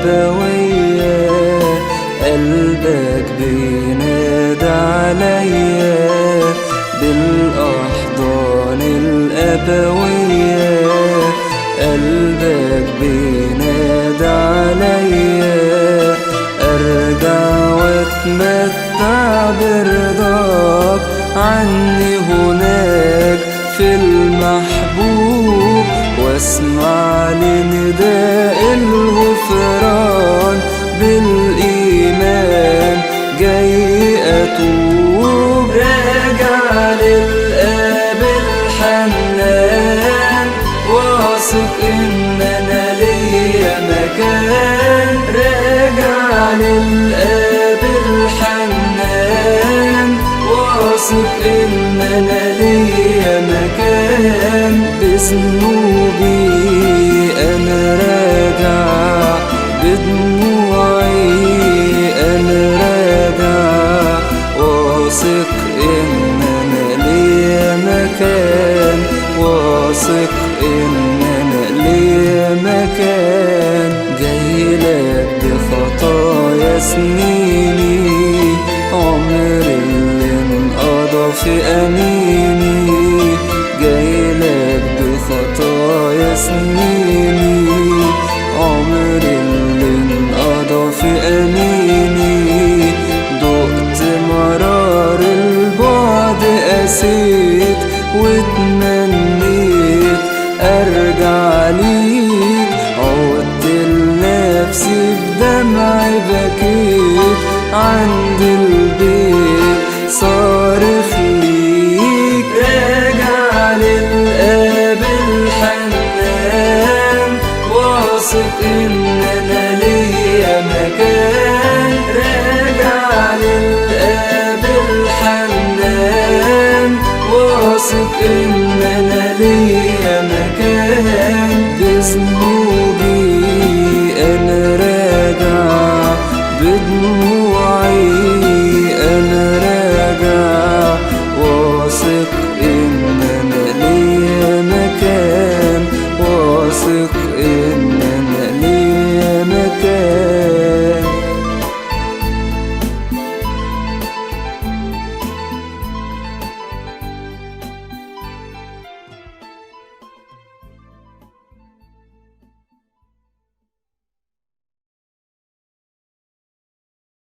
الأبوية، قلبك بينادى عليا بالأحضان الأبوية، قلبك بينادى عليا أرجع واتمتع برضاك عني هناك في المحبوب، واسمع لنداء الغفران بالإيمان جاي أتوب. راجع للآب الحنان واثق إن أنا ليا مكان، راجع للآب الحنان واثق إن أنا ليا مكان. بذنوبي أنا راجع، بدموعي أنا راجع، واثق إن أنا ليا مكان، واثق إن أنا ليا مكان. جايلك بخطايا سنيني، عمر اللي انقضى في أميني، جايلك بخطايا سنيني، عمر اللي انقضى في أميني. دقت مرار البعد، قسيت واتمنيت أرجع ليك، عودت لنفسي بدمعي بكيت عند البيت صارخ ليك. راجع للآب الحنان واثق إن أنا ليا مكان، راجع للآب الحنان واثق إن أنا ليا